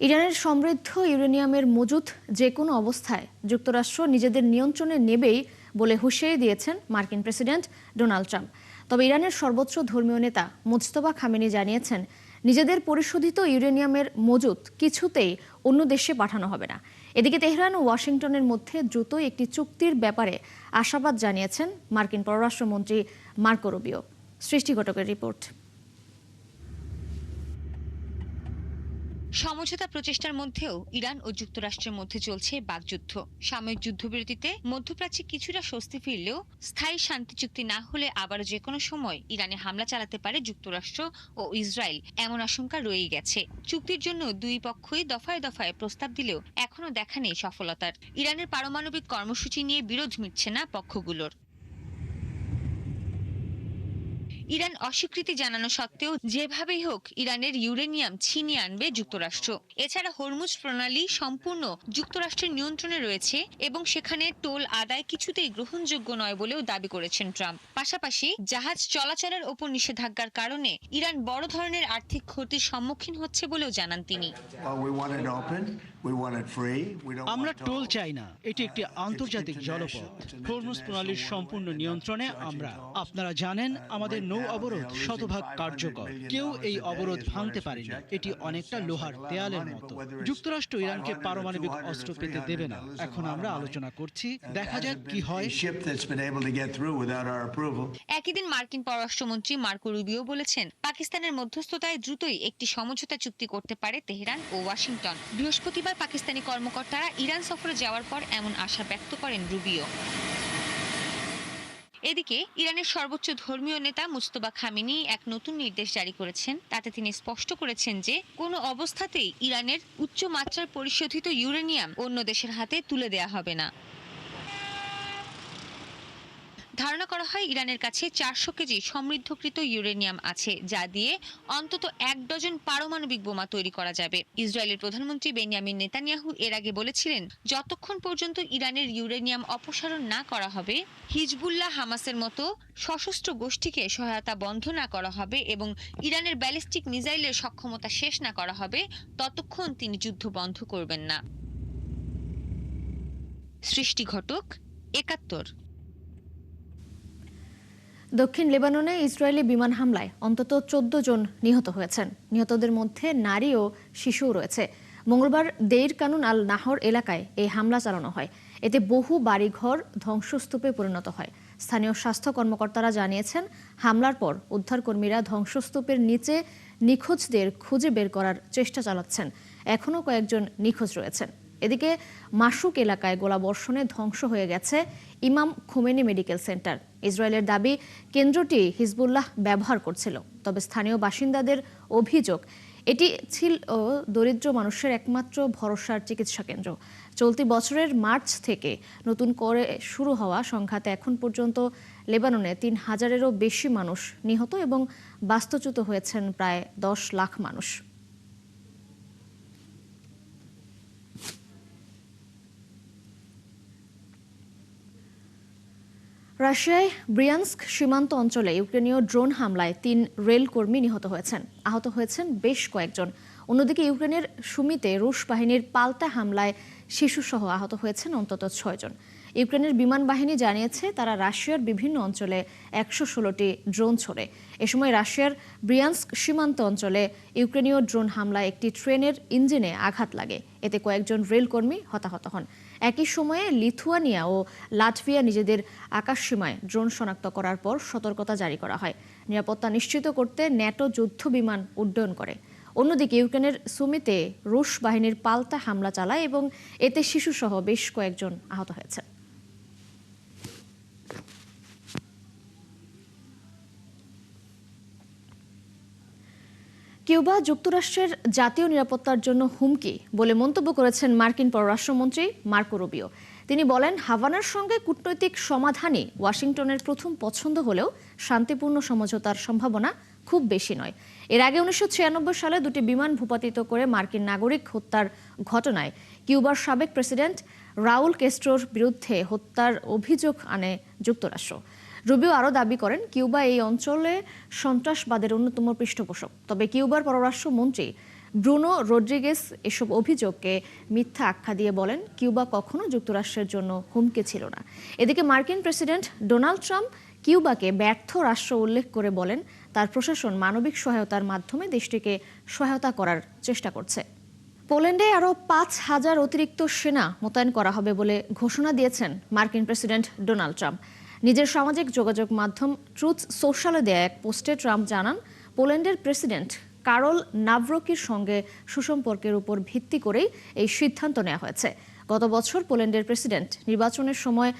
ইরানের সমৃদ্ধ ইউরেনিয়ামের মজুত যে কোনো অবস্থায় যুক্তরাষ্ট্র নিজেদের নিয়ন্ত্রণে নেবেই বলে হুঁশিয়ারি দিয়েছেন মার্কিন প্রেসিডেন্ট ডোনাল্ড ট্রাম্প। তবে ইরানের সর্বোচ্চ ধর্মীয় নেতা মুজতবা খামেনি জানিয়েছেন, নিজেদের পরিশোধিত ইউরেনিয়ামের মজুত কিছুতেই অন্য দেশে পাঠানো হবে না। এদিকে তেহরান ও ওয়াশিংটনের মধ্যে দ্রুতই একটি চুক্তির ব্যাপারে আশাবাদ জানিয়েছেন মার্কিন পররাষ্ট্রমন্ত্রী মার্কো রুবিও। সৃষ্টি ঘটকের রিপোর্ট। সমঝোতা প্রচেষ্টার মধ্যেও ইরান ও যুক্তরাষ্ট্রের মধ্যে চলছে বাকযুদ্ধ। সাময়িক যুদ্ধবিরতিতে মধ্যপ্রাচ্যে কিছুটা স্বস্তি ফিরলেও স্থায়ী শান্তি চুক্তি না হলে আবারও যে কোনো সময় ইরানে হামলা চালাতে পারে যুক্তরাষ্ট্র ও ইসরায়েল, এমন আশঙ্কা রয়েই গেছে। চুক্তির জন্য দুই পক্ষই দফায় দফায় প্রস্তাব দিলেও এখনো দেখা নেই সফলতার। ইরানের পারমাণবিক কর্মসূচি নিয়ে বিরোধ মিটছে না পক্ষগুলোর। ইরান অস্বীকৃতি জানানো সত্ত্বেও যেভাবেই হোক ইরানের ইউরেনিয়াম ছিনিয়ে আনবে যুক্তরাষ্ট্র। এছাড়া হরমুজ প্রণালী সম্পূর্ণ যুক্তরাষ্ট্রের নিয়ন্ত্রণে রয়েছে এবং সেখানে টোল আদায় কিছুতেই গ্রহণযোগ্য নয় বলেও দাবি করেছেন ট্রাম্প। পাশাপাশি জাহাজ চলাচলের ওপর নিষেধাজ্ঞার কারণে ইরান বড় ধরনের আর্থিক ক্ষতির সম্মুখীন হচ্ছে বলেও জানান তিনি। আমরা টোল চাই না, এটি একটি আন্তর্জাতিক জলপথ। হরমুজ প্রণালীর সম্পূর্ণ নিয়ন্ত্রণে আমরা। আপনারা জানেন আমাদের নৌ অবরোধ শতভাগ কার্যকর। কেউ এই অবরোধ ভাঙতে পারেনি। এটি অনেকটা লোহার দেয়ালের মতো। যুক্তরাষ্ট্র ইরানকে পারমাণবিক অস্ত্র পেতে দেবে না। এখন আমরা আলোচনা করছি, দেখা যাক কি হয়। একই দিন মার্কিন পররাষ্ট্রমন্ত্রী মার্কো রুবিও বলেছেন, পাকিস্তানের মধ্যস্থতায় দ্রুতই একটি সমঝোতা চুক্তি করতে পারে তেহরান ও ওয়াশিংটন। বৃহস্পতিবার পাকিস্তানি কর্মকর্তারা ইরান সফরে যাওয়ার পর এমন আশা ব্যক্ত করেন রুবিও। এদিকে ইরানের সর্বোচ্চ ধর্মীয় নেতা মুজতবা খামেনি এক নতুন নির্দেশ জারি করেছেন। তাতে তিনি স্পষ্ট করেছেন যে কোনো অবস্থাতেই ইরানের উচ্চ মাত্রার পরিশোধিত ইউরেনিয়াম অন্য দেশের হাতে তুলে দেয়া হবে না। ধারণা করা হয় ইরানের কাছে 400 কেজি সমৃদ্ধকৃত ইউরেনিয়াম আছে, যা দিয়ে অন্তত 1 ডজন পারমাণবিক বোমা তৈরি করা যাবে। ইসরায়েলের প্রধানমন্ত্রী বেনিয়ামিন নেতানিয়াহু এর আগে বলেছিলেন, যতক্ষণ পর্যন্ত ইরানের ইউরেনিয়াম অপসারণ না করা হবে, হিজবুল্লাহ হামাসের মতো সশস্ত্র গোষ্ঠীকে সহায়তা বন্ধ না করা হবে এবং ইরানের ব্যালিস্টিক মিসাইলের সক্ষমতা শেষ না করা হবে, ততক্ষণ তিনি যুদ্ধ বন্ধ করবেন না। সৃষ্টি ঘটক, 71। দক্ষিণ লেবাননে ইসরায়েলি বিমান হামলায় অন্তত 14 জন নিহত হয়েছেন। নিহতদের মধ্যে নারী ও শিশুও রয়েছে। মঙ্গলবার দেইর কানুন আল নাহর এলাকায় এই হামলা চালানো হয়। এতে বহু বাড়িঘর ধ্বংসস্তূপে পরিণত হয়। স্থানীয় স্বাস্থ্য কর্মকর্তারা জানিয়েছেন, হামলার পর উদ্ধারকর্মীরা ধ্বংসস্তূপের নিচে নিখোঁজদের খুঁজে বের করার চেষ্টা চালাচ্ছেন। এখনও কয়েকজন নিখোঁজ রয়েছেন। এদিকে মাসুক এলাকায় গোলাবর্ষণে ধ্বংস হয়ে গেছে ইমাম খোমেনি মেডিকেল সেন্টার। ইসরায়েলের দাবি, কেন্দ্রটি হিজবুল্লাহ ব্যবহার করছিল। তবে স্থানীয় বাসিন্দাদের অভিযোগ, এটি ছিল দরিদ্র মানুষের একমাত্র ভরসার চিকিৎসা কেন্দ্র। চলতি বছরের মার্চ থেকে নতুন করে শুরু হওয়া সংঘাতে এখন পর্যন্ত লেবাননে 3000-এরও বেশি মানুষ নিহত এবং বাস্তুচ্যুত হয়েছেন প্রায় 10 লাখ মানুষ। রাশিয়ায় ব্রিয়ান্স্ক সীমান্ত অঞ্চলে ইউক্রেনীয় ড্রোন হামলায় 3 রেল কর্মী নিহত হয়েছেন। আহত হয়েছেন বেশ কয়েকজন। অন্যদিকে ইউক্রেনের সুমিতে রুশ বাহিনীর পাল্টা হামলায় শিশুসহ আহত হয়েছেন অন্তত 6 জন। ইউক্রেনের বিমান বাহিনী জানিয়েছে, তারা রাশিয়ার বিভিন্ন অঞ্চলে 116টি ড্রোন ছোড়ে। এ সময় রাশিয়ার ব্রিয়ান্স্ক সীমান্ত অঞ্চলে ইউক্রেনীয় ড্রোন হামলায় একটি ট্রেনের ইঞ্জিনে আঘাত লাগে। এতে কয়েকজন রেলকর্মী হতাহত হন। একই সময়ে লিথুয়ানিয়া ও লাটভিয়া নিজেদের আকাশসীমায় ড্রোন শনাক্ত করার পর সতর্কতা জারি করা হয়। নিরাপত্তা নিশ্চিত করতে ন্যাটো যুদ্ধ বিমান উড্ডয়ন করে। অন্যদিকে ইউক্রেনের সুমিতে রুশ বাহিনীর পাল্টা হামলা চালায় এবং এতে শিশুসহ বেশ কয়েকজন আহত হয়েছে। কিউবা যুক্তরাষ্ট্রের জাতীয় নিরাপত্তার জন্য হুমকি বলে মন্তব্য করেছেন মার্কিন পররাষ্ট্রমন্ত্রী মার্কো রুবিও। তিনি বলেন, হাভানার সঙ্গে কূটনৈতিক সমাধানই ওয়াশিংটনের প্রথম পছন্দ হলেও শান্তিপূর্ণ সমঝোতার সম্ভাবনা খুব বেশি নয়। এর আগে 1996 সালে 2টি বিমান ভূপাতিত করে মার্কিন নাগরিক হত্যার ঘটনায় কিউবার সাবেক প্রেসিডেন্ট রাউল ক্যাস্ট্রোর বিরুদ্ধে হত্যার অভিযোগ আনে যুক্তরাষ্ট্র। রুবিও আরও দাবি করেন, কিউবা এই অঞ্চলে সন্ত্রাসবাদের অন্যতম পৃষ্ঠপোষক। তবে কিউবার পররাষ্ট্রমন্ত্রী ব্রুনো রড্রিগেস এসব অভিযোগকে মিথ্যা আখ্যা দিয়ে বলেন কিউবা কখনো যুক্তরাষ্ট্রের জন্য হুমকি ছিল না। এদিকে মার্কিন প্রেসিডেন্ট ডোনাল্ড ট্রাম্প কিউবাকে ব্যর্থ রাষ্ট্র উল্লেখ করে বলেন তার প্রশাসন মানবিক সহায়তার মাধ্যমে দেশটিকে সহায়তা করার চেষ্টা করছে। পোল্যান্ডে আরও 5,000 অতিরিক্ত সেনা মোতায়েন করা হবে বলে ঘোষণা দিয়েছেন মার্কিন প্রেসিডেন্ট ডোনাল্ড ট্রাম্প। নিজের সামাজিক যোগাযোগ মাধ্যম ট্রুথ সোশ্যালে দেয়া এক পোস্টে ট্রাম্প জানান, পোল্যান্ডের প্রেসিডেন্ট কারল নাভরকির সঙ্গে সুসম্পর্কের উপর ভিত্তি করেই এই সিদ্ধান্ত নেওয়া হয়েছে। গত বছর পোল্যান্ডের প্রেসিডেন্ট নির্বাচনের সময়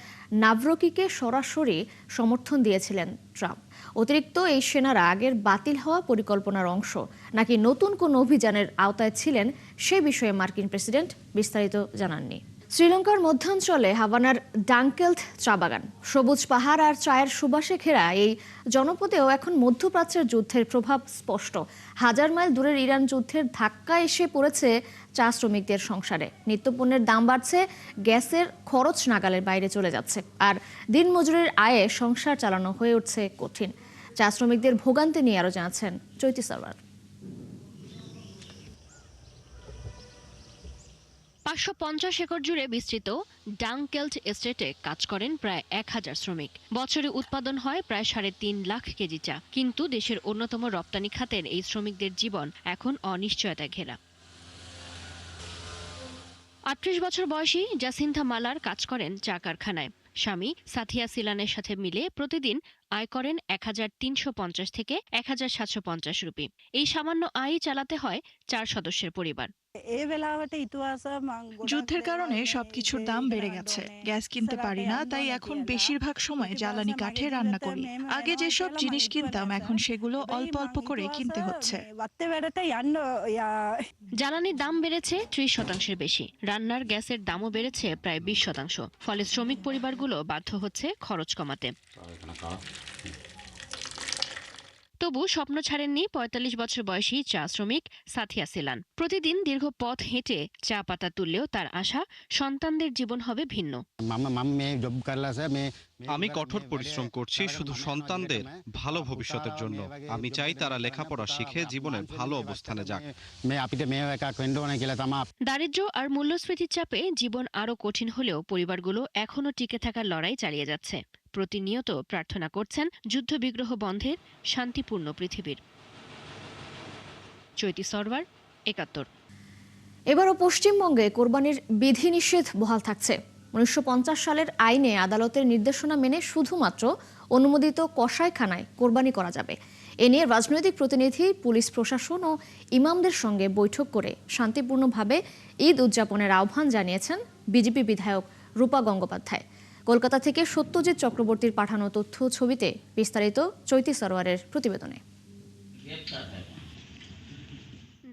নাভরকিকে সরাসরি সমর্থন দিয়েছিলেন ট্রাম্প। অতিরিক্ত এই সেনারা আগের বাতিল হওয়া পরিকল্পনার অংশ নাকি নতুন কোন অভিযানের আওতায় ছিলেন সে বিষয়ে মার্কিন প্রেসিডেন্ট বিস্তারিত জানাননি। শ্রীলঙ্কার মধ্যাঞ্চলে হাভানার ডাঙ্কেলথ চা বাগান, সবুজ পাহাড় আর চায়ের সুবাসে ঘেরা এই জনপদেও এখন মধ্যপ্রাচ্যের যুদ্ধের প্রভাব স্পষ্ট। 1000 মাইল দূরের ইরান যুদ্ধের ধাক্কা এসে পড়েছে চা শ্রমিকদের সংসারে। নিত্যপণ্যের দাম বাড়ছে, গ্যাসের খরচ নাগালের বাইরে চলে যাচ্ছে, আর দিনমজুরের আয়ে সংসার চালানো হয়ে উঠছে কঠিন। চা শ্রমিকদের ভোগান্তি নিয়ে আরো জানাচ্ছেন চৈতি সরওয়ার। 550 একর জুড়ে বিস্তৃত ডাঙ্কেলথ এস্টেটে কাজ করেন প্রায় 1000 শ্রমিক। বছরে উৎপাদন হয় প্রায় 3.5 লাখ কেজি চা। কিন্তু দেশের অন্যতম রপ্তানি খাতের এই শ্রমিকদের জীবন এখন অনিশ্চয়তায় ঘেরা। 38 বছর বয়সী জাসিন্থা মালার কাজ করেন চা কারখানায়। স্বামী সাথিয়া সিলানের সাথে মিলে প্রতিদিন আয় করেন 1350 থেকে 1750 রুপি। এই সামান্য আয় চালাতে হয় 4 সদস্যের পরিবার। যুদ্ধের কারণে সবকিছুর দাম বেড়ে গেছে, গ্যাস কিনতে পারি না, তাই এখন বেশিরভাগ সময় জ্বালানি কাঠে রান্না করি। আগে যেসব জিনিস কিনতাম এখন সেগুলো অল্প অল্প করে কিনতে হচ্ছে। জ্বালানির দাম বেড়েছে 30% বেশি। রান্নার গ্যাসের দামও বেড়েছে প্রায় 20%। ফলে শ্রমিক পরিবারগুলো বাধ্য হচ্ছে খরচ কমাতে। তবু স্বপ্ন ছাড়েননি 45 বছর বয়সী চা শ্রমিক সাথিয়া সিলান। প্রতিদিন দীর্ঘ পথ হেঁটে চা পাতা তুললেও তার আশা সন্তানদের জীবন হবে ভিন্ন। আমি কঠোর পরিশ্রম করছি শুধু সন্তানদের ভালো ভবিষ্যতের জন্য। আমি চাই তারা লেখাপড়া শিখে জীবনে ভালো অবস্থানে যাক। দারিদ্র্য আর মূল্যস্ফীতির চাপে জীবন আরো কঠিন হলেও পরিবারগুলো এখনো টিকে থাকার লড়াই চালিয়ে যাচ্ছে। প্রতিনিয়ত প্রার্থনা করছেন যুদ্ধবিগ্রহ বন্ধের, শান্তিপূর্ণ পৃথিবীর। চৈতি সরওয়ার, 71। এবারও পশ্চিমবঙ্গে কোরবানির বিধিনিষেধ বহাল থাকছে। 1950 সালের আইনে আদালতের নির্দেশনা মেনে শুধুমাত্র অনুমোদিত কসাইখানায় কোরবানি করা যাবে। এ নিয়ে রাজনৈতিক প্রতিনিধি, পুলিশ প্রশাসন ও ইমামদের সঙ্গে বৈঠক করে শান্তিপূর্ণভাবে ঈদ উদযাপনের আহ্বান জানিয়েছেন বিজেপি বিধায়ক রূপা গঙ্গোপাধ্যায়। কলকাতা থেকে সত্যজিৎ চক্রবর্তীর পাঠানো তথ্য ছবিতে বিস্তারিত চৈতি সরওয়ারের প্রতিবেদনে।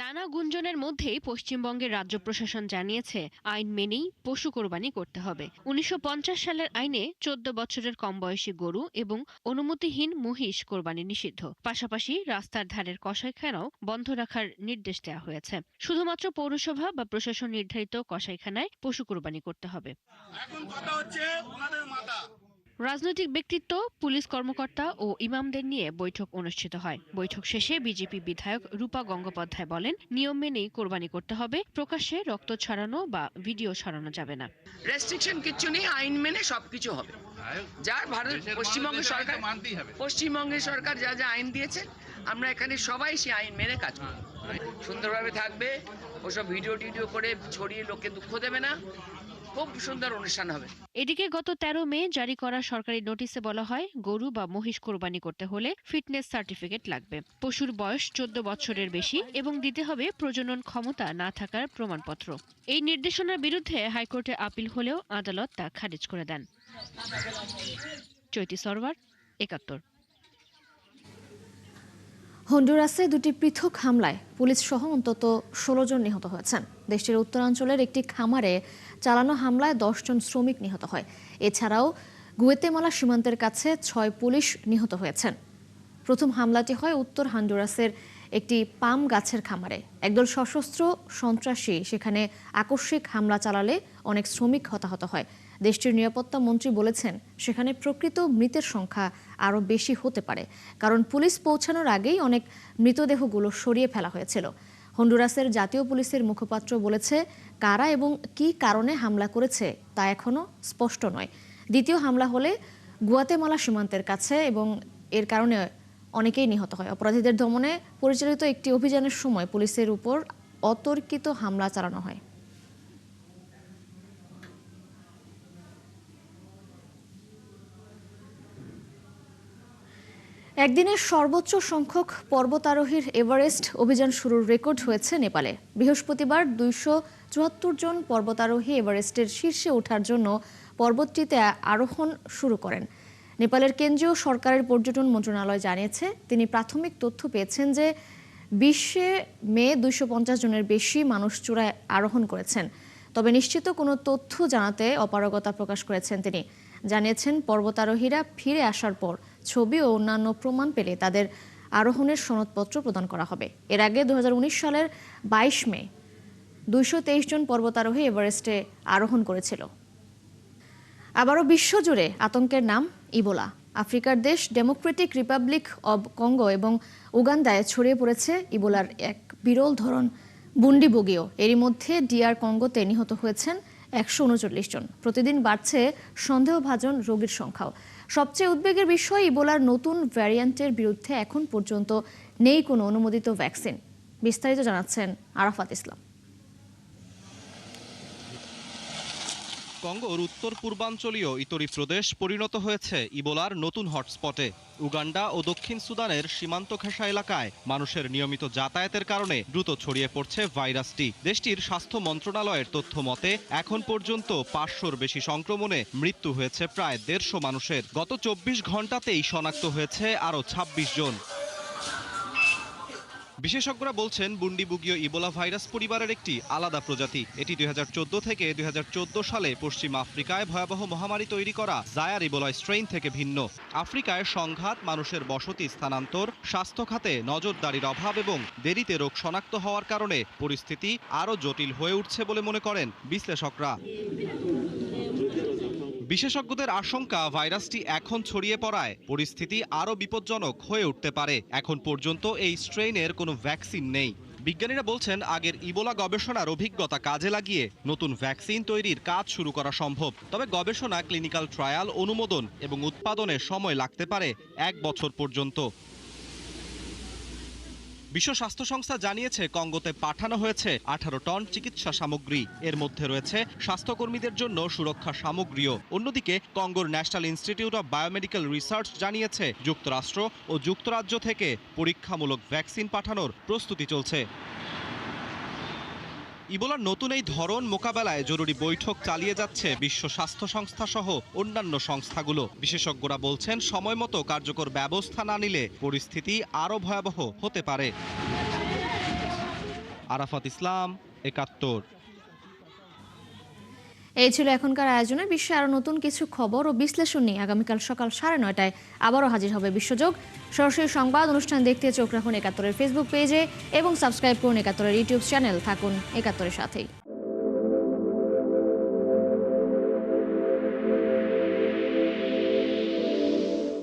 নানা গুঞ্জনের মধ্যেই পশ্চিমবঙ্গের রাজ্য প্রশাসন জানিয়েছে আইন মেনেই পশু কোরবানি করতে হবে। 1950 সালের আইনে 14 বছরের কম বয়সী গরু এবং অনুমতিহীন মহিষ কোরবানি নিষিদ্ধ। পাশাপাশি রাস্তার ধারের কসাইখানাও বন্ধ রাখার নির্দেশ দেওয়া হয়েছে। শুধুমাত্র পৌরসভা বা প্রশাসন নির্ধারিত কসাইখানায় পশু কোরবানি করতে হবে। রাজনৈতিক ব্যক্তিত্ব, পুলিশ কর্মকর্তা ও ইমামদের নিয়ে বৈঠক অনুষ্ঠিত হয়। বৈঠক শেষে বিজেপি বিধায়ক রূপা গঙ্গোপাধ্যায় বলেন, নিয়ম মেনেই কোরবানি করতে হবে, প্রকাশ্যে রক্ত ছড়ানো বা ভিডিও ছড়ানো যাবে না। রেস্ট্রিকশন কিচ্ছু নেই, আইন মেনে সবকিছু হবে। যা পশ্চিমবঙ্গের সরকার যা যা আইন দিয়েছে, আমরা এখানে সবাই সেই আইন মেনে কাজ করব। সুন্দরভাবে থাকবে, ওসব ভিডিও টিডিও করে ছড়িয়ে লোককে দুঃখ দেবে না। খুব সুন্দর অনুষ্ঠান হবে। এদিকে গত 13 মে জারি করা সরকারি নোটিশে বলা হয়, গরু বা মহিষ কোরবানি করতে হলে ফিটনেস সার্টিফিকেট লাগবে, পশুর বয়স 14 বছরের বেশি এবং দিতে হবে প্রজনন ক্ষমতা না থাকার প্রমাণপত্র। এই নির্দেশনার বিরুদ্ধে হাইকোর্টে আপিল হলেও আদালত তা খারিজ করে দেন। চৈতি সরওয়ার, 71। হন্ডুরাসে দুটি পৃথক হামলায় পুলিশ সহ অন্তত 16 জন নিহত হয়েছেন। দেশটির উত্তরাঞ্চলের একটি খামারে চালানো হামলায় 10 জন শ্রমিক নিহত হয়। এছাড়াও গুয়েতেমালা সীমান্তের কাছে 6 পুলিশ নিহত হয়েছেন। প্রথম হামলাটি হয় উত্তর হন্ডুরাসের একটি পাম গাছের খামারে। একদল সশস্ত্র সন্ত্রাসী সেখানে আকস্মিক হামলা চালালে অনেক শ্রমিক হতাহত হয়। দেশটির নিরাপত্তা মন্ত্রী বলেছেন, সেখানে প্রকৃত মৃতের সংখ্যা আরও বেশি হতে পারে, কারণ পুলিশ পৌঁছানোর আগেই অনেক মৃতদেহগুলো সরিয়ে ফেলা হয়েছিল। হন্ডুরাসের জাতীয় পুলিশের মুখপাত্র বলেছে, কারা এবং কী কারণে হামলা করেছে তা এখনও স্পষ্ট নয়। দ্বিতীয় হামলা হলে গুয়াতেমালা সীমান্তের কাছে এবং এর কারণে অনেকেই নিহত হয়। অপরাধীদের দমনে পরিচালিত একটি অভিযানের সময় পুলিশের উপর অতর্কিত হামলা চালানো হয়। একদিনের সর্বোচ্চ সংখ্যক পর্বতারোহীর এভারেস্ট অভিযান শুরুর রেকর্ড হয়েছে নেপালে। বৃহস্পতিবার 274 জন পর্বতারোহী এভারেস্টের শীর্ষে ওঠার জন্য পর্বতটিতে আরোহণ শুরু করেন। নেপালের কেন্দ্রীয় সরকারের পর্যটন মন্ত্রণালয় জানিয়েছে, তিনি প্রাথমিক তথ্য পেয়েছেন যে 20 মে 250 জনের বেশি মানুষ চূড়ায় আরোহণ করেছেন। তবে নিশ্চিত কোনো তথ্য জানাতে অপারগতা প্রকাশ করেছেন তিনি। জানিয়েছেন, পর্বতারোহীরা ফিরে আসার পর ছবি ও অন্যান্য প্রমাণ পেলে তাদের আরোহণের সনদপত্র প্রদান করা হবে। এর আগে 2019 সালের 22 মে 223 জন পর্বতারোহী এভারেস্টে আরোহণ করেছিল। আবারও বিশ্বজুড়ে আতঙ্কের নাম ইবোলা। আফ্রিকার দেশ ডেমোক্রেটিক রিপাবলিক অব কঙ্গো এবং উগান্ডায় ছড়িয়ে পড়েছে ইবোলার এক বিরল ধরন বুন্ডিবুগিও। এরই মধ্যে ডিআর কঙ্গোতে নিহত হয়েছেন 139 জন। প্রতিদিন বাড়ছে সন্দেহভাজন রোগীর সংখ্যাও। সবচেয়ে উদ্বেগের বিষয়, ইবোলার নতুন ভ্যারিয়েন্টের বিরুদ্ধে এখন পর্যন্ত নেই কোনো অনুমোদিত ভ্যাকসিন। বিস্তারিত জানাচ্ছেন আরাফাত ইসলাম। কঙ্গোর উত্তর পূর্বাঞ্চলীয় ইতরি প্রদেশ পরিণত হয়েছে ইবোলার নতুন হটস্পটে। উগান্ডা ও দক্ষিণ সুদানের সীমান্ত ঘেঁষা এলাকায় মানুষের নিয়মিত যাতায়াতের কারণে দ্রুত ছড়িয়ে পড়ছে ভাইরাসটি। দেশটির স্বাস্থ্য মন্ত্রণালয়ের তথ্য মতে এখন পর্যন্ত 500-র বেশি সংক্রমণে মৃত্যু হয়েছে প্রায় 150 মানুষের। গত 24 ঘন্টাতেই শনাক্ত হয়েছে আরও 26 জন। বিশেষজ্ঞরা বলছেন, বুন্ডিবুগিও ইবোলা ভাইরাস পরিবারের একটি আলাদা প্রজাতি। এটি 2014 থেকে 2014 সালে পশ্চিম আফ্রিকায় ভয়াবহ মহামারী তৈরি করা জায়ার ইবোলা স্ট্রেইন থেকে ভিন্ন। আফ্রিকায় সংঘাত, মানুষের বসতি স্থানান্তর, স্বাস্থ্য খাতে নজরদারির অভাব এবং দেরিতে রোগ শনাক্ত হওয়ার কারণে পরিস্থিতি আরও জটিল হয়ে উঠছে বলে মনে করেন বিশ্লেষকরা। বিশেষজ্ঞদের আশঙ্কা, ভাইরাসটি এখন ছড়িয়ে পড়ায় পরিস্থিতি আরও বিপজ্জনক হয়ে উঠতে পারে। এখন পর্যন্ত এই স্ট্রেইনের কোনো ভ্যাকসিন নেই। বিজ্ঞানীরা বলছেন, আগের ইবোলা গবেষণার অভিজ্ঞতা কাজে লাগিয়ে নতুন ভ্যাকসিন তৈরির কাজ শুরু করা সম্ভব। তবে গবেষণা, ক্লিনিক্যাল ট্রায়াল, অনুমোদন এবং উৎপাদনে সময় লাগতে পারে 1 বছর পর্যন্ত। বিশ্ব স্বাস্থ্য সংস্থা জানিয়েছে, কঙ্গোতে পাঠানো হয়েছে 18 টন চিকিৎসা সামগ্রী। এর মধ্যে রয়েছে স্বাস্থ্যকর্মীদের জন্য সুরক্ষা সামগ্রীও। অন্যদিকে কঙ্গোর national institute of biomedical research জানিয়েছে, যুক্তরাষ্ট্র ও যুক্তরাজ্য থেকে পরীক্ষামূলক ভ্যাকসিন পাঠানোর প্রস্তুতি চলছে। ইবোলার নতুন এই ধরন মোকাবেলায় জরুরি বৈঠক চালিয়ে যাচ্ছে বিশ্ব স্বাস্থ্য সংস্থা সহ অন্যান্য সংস্থাগুলো। বিশেষজ্ঞরা বলছেন, সময় মতো কার্যকর ব্যবস্থা না নিলে পরিস্থিতি আরও ভয়াবহ হতে পারে। আরাফাত ইসলাম, 71। এই ছিল এখনকার আয়োজনে। বিশ্বে আরও নতুন কিছু খবর ও বিশ্লেষণ নিয়ে আগামীকাল সকাল 9:30টায় আবারও হাজির হবে বিশ্বযোগ। সরাসরি সংবাদ অনুষ্ঠান দেখতে চোখ রাখুন 71-এর ফেসবুক পেজে এবং সাবস্ক্রাইব করুন 71-এর ইউটিউব চ্যানেল। থাকুন 71-এর সাথেই।